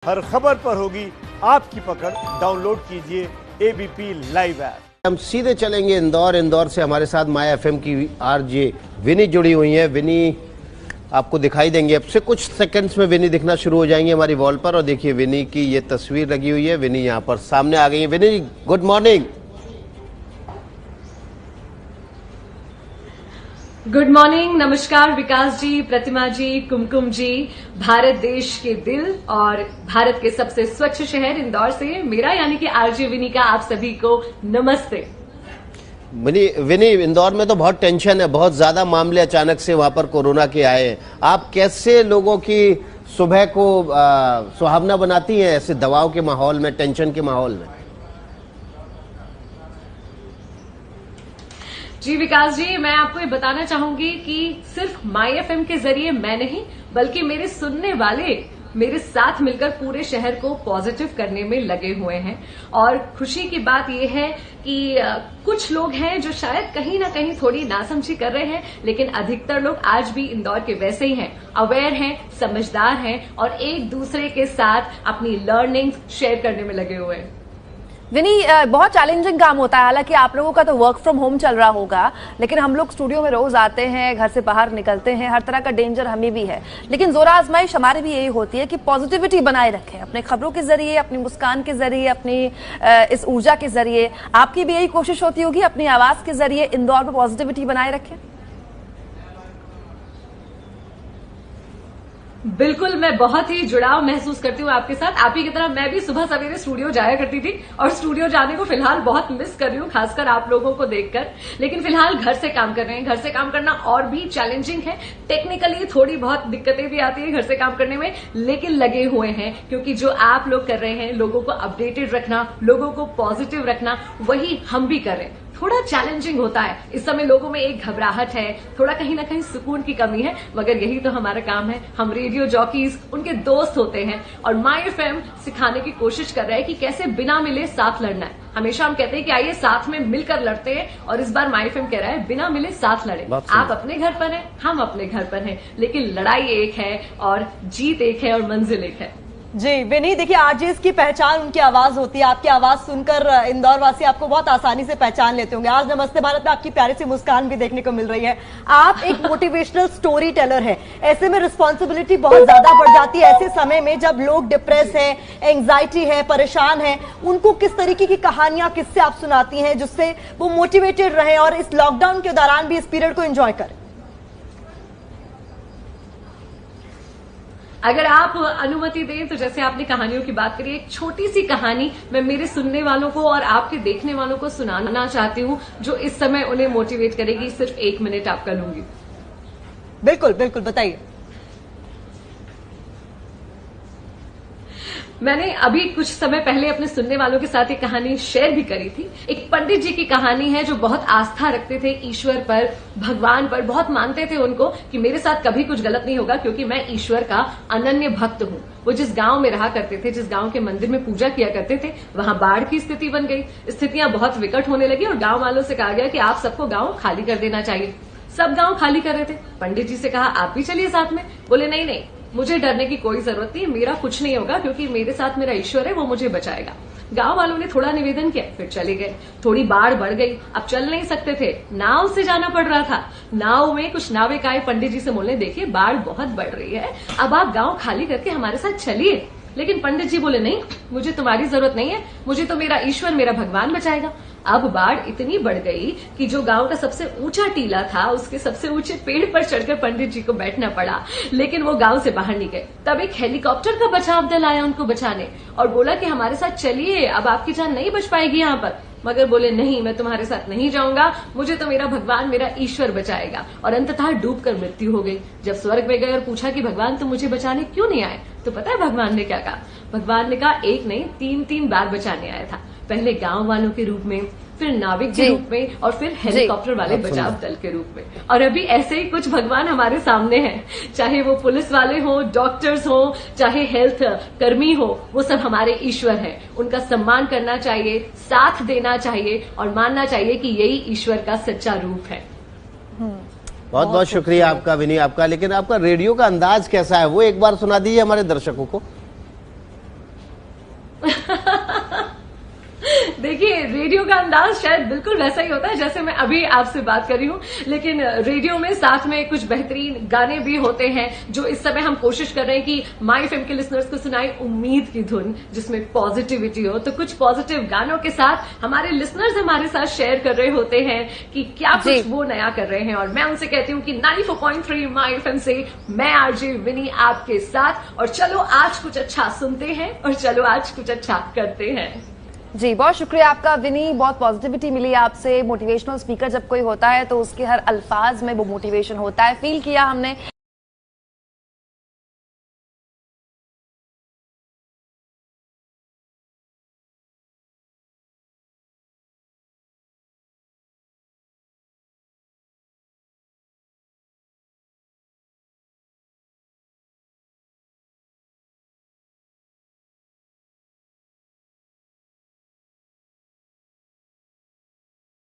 हर खबर पर होगी आपकी पकड़। डाउनलोड कीजिए एबीपी लाइव ऐप। हम सीधे चलेंगे इंदौर से हमारे साथ माया एफएम की आरजे विनी जुड़ी हुई है। विनी आपको दिखाई देंगे, अब से कुछ सेकंड्स में विनी दिखना शुरू हो जाएंगे हमारी वॉल पर। और देखिए विनी की ये तस्वीर लगी हुई है, विनी यहाँ पर सामने आ गई है। विनी, गुड मॉर्निंग। गुड मॉर्निंग, नमस्कार विकास जी, प्रतिमा जी, कुमकुम जी। भारत देश के दिल और भारत के सबसे स्वच्छ शहर इंदौर से मेरा यानी कि आरजे विनी का आप सभी को नमस्ते। विनी, इंदौर में तो बहुत टेंशन है, बहुत ज्यादा मामले अचानक से वहां पर कोरोना के आए हैं। आप कैसे लोगों की सुबह को सुहावना बनाती हैं ऐसे दबाव के माहौल में, टेंशन के माहौल में? जी विकास जी, मैं आपको ये बताना चाहूंगी कि सिर्फ माई एफएम के जरिए मैं नहीं बल्कि मेरे सुनने वाले मेरे साथ मिलकर पूरे शहर को पॉजिटिव करने में लगे हुए हैं। और खुशी की बात यह है कि कुछ लोग हैं जो शायद कहीं ना कहीं थोड़ी नासमझी कर रहे हैं, लेकिन अधिकतर लोग आज भी इंदौर के वैसे ही हैं, अवेयर हैं, समझदार हैं और एक दूसरे के साथ अपनी लर्निंग शेयर करने में लगे हुए हैं। विनी, बहुत चैलेंजिंग काम होता है। हालांकि आप लोगों का तो वर्क फ्रॉम होम चल रहा होगा, लेकिन हम लोग स्टूडियो में रोज आते हैं, घर से बाहर निकलते हैं, हर तरह का डेंजर हमें भी है। लेकिन जोर आजमाइश हमारी भी यही होती है कि पॉजिटिविटी बनाए रखें अपने खबरों के जरिए, अपनी मुस्कान के जरिए, अपनी इस ऊर्जा के जरिए। आपकी भी यही कोशिश होती होगी अपनी आवाज के जरिए इंदौर में पॉजिटिविटी बनाए रखें? बिल्कुल, मैं बहुत ही जुड़ाव महसूस करती हूँ आपके साथ। आप ही की तरह मैं भी सुबह सवेरे स्टूडियो जाया करती थी और स्टूडियो जाने को फिलहाल बहुत मिस कर रही हूँ, खासकर आप लोगों को देखकर। लेकिन फिलहाल घर से काम कर रहे हैं। घर से काम करना और भी चैलेंजिंग है, टेक्निकली थोड़ी बहुत दिक्कतें भी आती है घर से काम करने में, लेकिन लगे हुए हैं क्योंकि जो आप लोग कर रहे हैं, लोगों को अपडेटेड रखना, लोगों को पॉजिटिव रखना, वही हम भी कर रहे हैं। थोड़ा चैलेंजिंग होता है इस समय, लोगों में एक घबराहट है, थोड़ा कहीं ना कहीं सुकून की कमी है, मगर यही तो हमारा काम है। हम रेडियो जॉकीज उनके दोस्त होते हैं और माई एफएम सिखाने की कोशिश कर रहा है कि कैसे बिना मिले साथ लड़ना है। हमेशा हम कहते हैं कि आइए साथ में मिलकर लड़ते हैं, और इस बार माई एफएम कह रहा है बिना मिले साथ लड़े। आप अपने घर पर हैं, हम अपने घर पर हैं, लेकिन लड़ाई एक है और जीत एक है और मंजिल एक है। जी विनी, देखिए आरजेस की पहचान उनकी आवाज होती है। आपकी आवाज सुनकर इंदौर वासी आपको बहुत आसानी से पहचान लेते होंगे। आज नमस्ते भारत में आपकी प्यारी सी मुस्कान भी देखने को मिल रही है। आप एक मोटिवेशनल स्टोरी टेलर है। ऐसे में रिस्पॉन्सिबिलिटी बहुत ज्यादा बढ़ जाती है। ऐसे समय में जब लोग डिप्रेस हैं, एंग्जाइटी है, परेशान है, उनको किस तरीके की कहानियां, किससे आप सुनाती हैं जिससे वो मोटिवेटेड रहे और इस लॉकडाउन के दौरान भी इस पीरियड को एंजॉय करें? अगर आप अनुमति दें तो जैसे आपने कहानियों की बात करी, एक छोटी सी कहानी मैं मेरे सुनने वालों को और आपके देखने वालों को सुनाना चाहती हूँ, जो इस समय उन्हें मोटिवेट करेगी। सिर्फ 1 मिनट आपका लूंगी। बिल्कुल बिल्कुल, बताइए। मैंने अभी कुछ समय पहले अपने सुनने वालों के साथ एक कहानी शेयर भी करी थी। एक पंडित जी की कहानी है जो बहुत आस्था रखते थे ईश्वर पर, भगवान पर, बहुत मानते थे उनको कि मेरे साथ कभी कुछ गलत नहीं होगा क्योंकि मैं ईश्वर का अनन्य भक्त हूँ। वो जिस गांव में रहा करते थे, जिस गांव के मंदिर में पूजा किया करते थे, वहां बाढ़ की स्थिति बन गई। स्थितियां बहुत विकट होने लगी और गांव वालों से कहा गया कि आप सबको गांव खाली कर देना चाहिए। सब गांव खाली कर रहे थे। पंडित जी से कहा आप भी चलिए साथ में। बोले नहीं नहीं, मुझे डरने की कोई जरूरत नहीं, मेरा कुछ नहीं होगा क्योंकि मेरे साथ मेरा ईश्वर है, वो मुझे बचाएगा। गांव वालों ने थोड़ा निवेदन किया, फिर चले गए। थोड़ी बाढ़ बढ़ गई, अब चल नहीं सकते थे, नाव से जाना पड़ रहा था। नाव में कुछ नाविक आए पंडित जी से बोलने, देखिए बाढ़ बहुत बढ़ रही है, अब आप गांव खाली करके हमारे साथ चलिए। लेकिन पंडित जी बोले नहीं, मुझे तुम्हारी जरूरत नहीं है, मुझे तो मेरा ईश्वर, मेरा भगवान बचाएगा। अब बाढ़ इतनी बढ़ गई कि जो गांव का सबसे ऊंचा टीला था, उसके सबसे ऊंचे पेड़ पर चढ़कर पंडित जी को बैठना पड़ा, लेकिन वो गांव से बाहर नहीं गए। तब एक हेलीकॉप्टर का बचाव दल आया उनको बचाने और बोला कि हमारे साथ चलिए, अब आपकी जान नहीं बच पाएगी यहाँ पर। मगर बोले नहीं, मैं तुम्हारे साथ नहीं जाऊंगा, मुझे तो मेरा भगवान, मेरा ईश्वर बचाएगा। और अंततः डूबकर मृत्यु हो गई। जब स्वर्ग में गए और पूछा कि भगवान तुम मुझे बचाने क्यों नहीं आए, तो पता है भगवान ने क्या कहा? भगवान ने कहा एक नहीं 3 बार बचाने आया था। पहले गांव वालों के रूप में, फिर नाविक के रूप में और फिर हेलीकॉप्टर वाले बचाव दल के रूप में। और अभी ऐसे ही कुछ भगवान हमारे सामने हैं, चाहे वो पुलिस वाले हो, डॉक्टर्स हो, चाहे हेल्थ कर्मी हो, वो सब हमारे ईश्वर हैं। उनका सम्मान करना चाहिए, साथ देना चाहिए और मानना चाहिए कि यही ईश्वर का सच्चा रूप है। बहुत बहुत शुक्रिया आपका विनी, आपका। लेकिन आपका रेडियो का अंदाज कैसा है, वो एक बार सुना दीजिए हमारे दर्शकों को। देखिए, रेडियो का अंदाज शायद बिल्कुल वैसा ही होता है जैसे मैं अभी आपसे बात कर रही हूँ, लेकिन रेडियो में साथ में कुछ बेहतरीन गाने भी होते हैं जो इस समय हम कोशिश कर रहे हैं कि माय एफएम के लिसनर्स को सुनाए उम्मीद की धुन जिसमें पॉजिटिविटी हो। तो कुछ पॉजिटिव गानों के साथ हमारे लिसनर्स हमारे साथ शेयर कर रहे होते हैं कि क्या कुछ वो नया कर रहे हैं, और मैं उनसे कहती हूँ कि 94.3 माय एफएम से मैं आरजे विनी आपके साथ। और चलो आज कुछ अच्छा सुनते हैं और चलो आज कुछ अच्छा करते हैं। जी, बहुत शुक्रिया आपका विनी, बहुत पॉजिटिविटी मिली आपसे। मोटिवेशनल स्पीकर जब कोई होता है तो उसके हर अल्फाज में वो मोटिवेशन होता है, फील किया हमने।